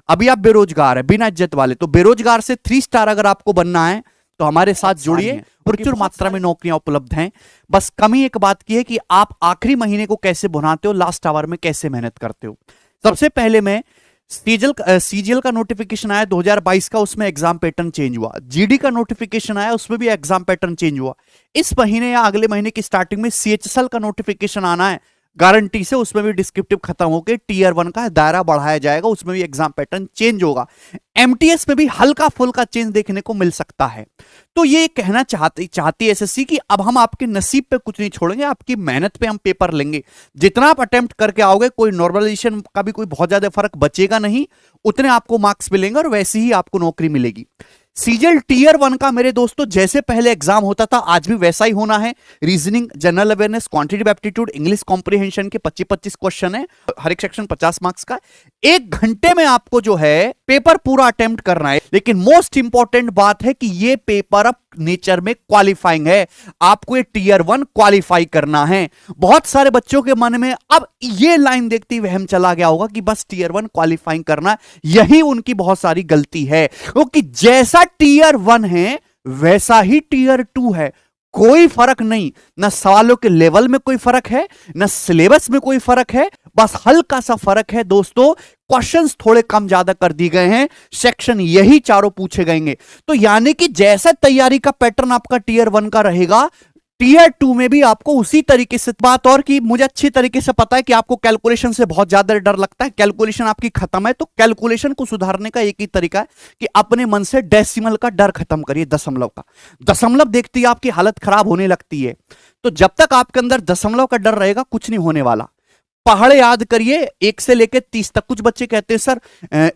अभी आप बेरोजगार है, बिना इज्जत वाले, तो बेरोजगार से 3 स्टार अगर आपको बनना है तो हमारे साथ जुड़िए, प्रचुर मात्रा में नौकरियां उपलब्ध हैं। बस कमी एक बात की है कि आप आखिरी महीने को कैसे भुनाते हो, लास्ट आवर में कैसे मेहनत करते हो। सबसे पहले मैं सीजीएल का नोटिफिकेशन आया 2022 का, उसमें एग्जाम पैटर्न चेंज हुआ। जीडी का नोटिफिकेशन आया, उसमें भी एग्जाम पैटर्न चेंज हुआ। इस महीने या अगले महीने की स्टार्टिंग में सीएचएसएल का नोटिफिकेशन आना है गारंटी से, उसमें भी डिस्क्रिप्टिव खत्म होकर टीयर 1 का दायरा बढ़ाया जाएगा, उसमें भी एग्जाम पैटर्न चेंज होगा। एमटीएस में भी हल्का फुल्का चेंज देखने को मिल सकता है। तो ये कहना चाहती है एसएससी कि अब हम आपके नसीब पे कुछ नहीं छोड़ेंगे, आपकी मेहनत पे हम पेपर लेंगे। जितना आप अटेम्प्ट करके आओगे, कोई नॉर्मलाइजेशन का भी कोई बहुत ज्यादा फर्क बचेगा नहीं, उतने आपको मार्क्स मिलेंगे और वैसे ही आपको नौकरी मिलेगी। सीजीएल टीयर 1 का मेरे दोस्तों जैसे पहले एग्जाम होता था आज भी वैसा ही होना है। Reasoning, general awareness, quantitative aptitude, English comprehension के 25-25 क्वेश्चन है, हर एक सेक्शन 50 मार्क्स का। 1 घंटे में आपको जो है पेपर पूरा अटेम्प्ट करना है। लेकिन मोस्ट इंपॉर्टेंट बात है कि ये पेपर अब नेचर में क्वालिफाइंग है, आपको ये टीयर 1 क्वालिफाई करना है। बहुत सारे बच्चों के मन में अब ये लाइन देखते ही वहम चला गया होगा कि बस टीयर 1 क्वालिफाइंग करना, यही उनकी बहुत सारी गलती है। क्योंकि जैसा टीयर 1 है वैसा ही टीयर 2 है, कोई फर्क नहीं। ना सवालों के लेवल में कोई फर्क है, ना सिलेबस में कोई फर्क है, बस हल्का सा फर्क है दोस्तों। क्वेश्चंस थोड़े कम ज्यादा कर दिए गए हैं, सेक्शन यही चारों पूछे गएंगे। तो यानी कि जैसा तैयारी का पैटर्न आपका टीयर 1 का रहेगा, टीयर 2 में भी आपको उसी तरीके से। बात और कि मुझे अच्छी तरीके से पता है कि आपको कैलकुलेशन से बहुत ज्यादा डर लगता है, कैलकुलेशन आपकी खत्म है। तो कैलकुलेशन को सुधारने का एक ही तरीका है कि अपने मन से डेसिमल का डर खत्म करिए, दशमलव का। दशमलव देखते ही आपकी हालत खराब होने लगती है। तो जब तक आपके अंदर दशमलव का डर रहेगा कुछ नहीं होने वाला। पहाड़ याद करिए 1 से लेकर 30 तक। कुछ बच्चे कहते हैं सर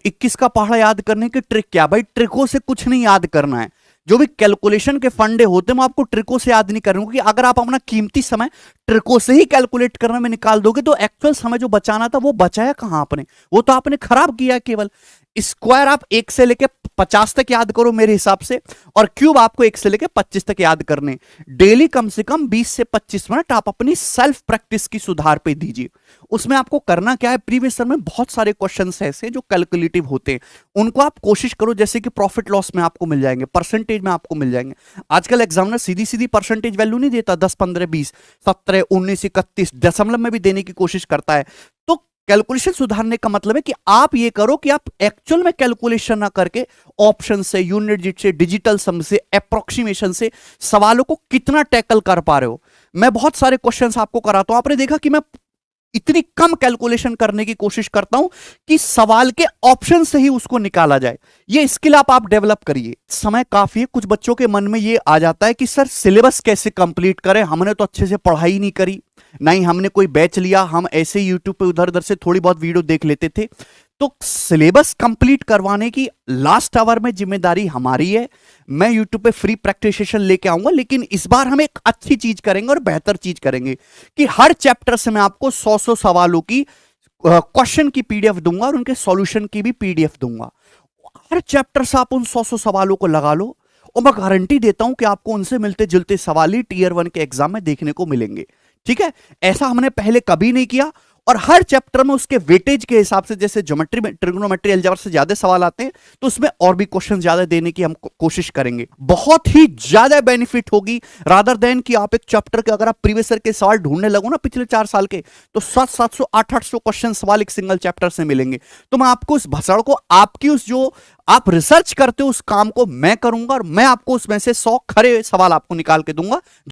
21 का पहाड़ याद करने की ट्रिक क्या? भाई ट्रिकों से कुछ नहीं याद करना है, जो भी कैलकुलेशन के फंडे होते हैं वो आपको ट्रिकों से याद नहीं करना, क्योंकि अगर आप अपना कीमती समय ट्रिकों से ही कैलकुलेट करने में निकाल दोगे तो एक्चुअल समय जो बचाना था वो बचाया कहां आपने, वो तो आपने खराब किया केवल। स्क्वायर आप 1 से लेकर 50 तक याद करो मेरे हिसाब से, और क्यूब आपको 1 से लेकर 25 तक याद करने। डेली कम से कम 20 से 25 मिनट आप अपनी सेल्फ प्रैक्टिस की सुधार पे दीजिए। उसमें आपको करना क्या है, प्रीवियस ईयर में बहुत सारे क्वेश्चंस ऐसे जो कैलकुलेटिव होते हैं, उनको आप कोशिश करो, जैसे कि प्रॉफिट लॉस में आपको मिल जाएंगे, परसेंटेज में आपको मिल जाएंगे। आजकल एग्जामिनर सीधी सीधी परसेंटेज वैल्यू नहीं देता, 10, 15, 20, 17, 19, 31 दशमलव में भी देने की कोशिश करता है। तो कैलकुलेशन सुधारने का मतलब है कि आप ये करो कि आप एक्चुअल में कैलकुलेशन ना करके ऑप्शन से, यूनिट डिजिट से, डिजिटल सम से, अप्रोक्सीमेशन से सवालों को कितना टैकल कर पा रहे हो। मैं बहुत सारे क्वेश्चंस आपको कराता हूं, आपने देखा कि मैं इतनी कम कैलकुलेशन करने की कोशिश करता हूं कि सवाल के ऑप्शन से ही उसको निकाला जाए। ये स्किल आप डेवलप करिए। समय काफी है, कुछ बच्चों के मन में ये आ जाता है कि सर सिलेबस कैसे कंप्लीट करें, हमने तो अच्छे से पढ़ाई नहीं करी, नहीं हमने कोई बैच लिया, हम ऐसे ही यूट्यूब पे उधर उधर से थोड़ी बहुत वीडियो देख लेते थे। तो सिलेबस कंप्लीट करवाने की लास्ट आवर में जिम्मेदारी हमारी है। मैं यूट्यूब पे फ्री प्रैक्टिस सेशन लेके आऊंगा, लेकिन इस बार हम एक अच्छी चीज करेंगे और बेहतर चीज करेंगे कि हर चैप्टर से मैं आपको 100 सवालों की क्वेश्चन की पीडीएफ दूंगा और उनके सॉल्यूशन की भी पीडीएफ दूंगा। हर चैप्टर से आप उन 100 सवालों को लगा लो और मैं गारंटी देता हूं कि आपको उनसे मिलते जुलते सवाल ही टीयर 1 के एग्जाम में देखने को मिलेंगे। ठीक है, ऐसा हमने पहले कभी नहीं किया। और हर चैप्टर में उसके वेटेज के हिसाब से, जैसे ज्योमेट्री में ट्रिग्नोमेट्री अलजेब्रा से ज्यादा सवाल आते हैं तो उसमें और भी क्वेश्चन ज्यादा देने की हम कोशिश करेंगे। बहुत ही ज्यादा बेनिफिट होगी रादर देन कि आप एक चैप्टर के अगर आप प्रीवियस ईयर के सवाल ढूंढने लगो ना पिछले 4 साल के, तो 700, 800 क्वेश्चन सवाल एक सिंगल चैप्टर से मिलेंगे। तो मैं आपको उस भसड़ को, आपकी उस जो आप रिसर्च करते हो उस काम को मैं करूंगा और मैं आपको उसमें से 100 खरे सवाल आपको निकाल के दूंगा।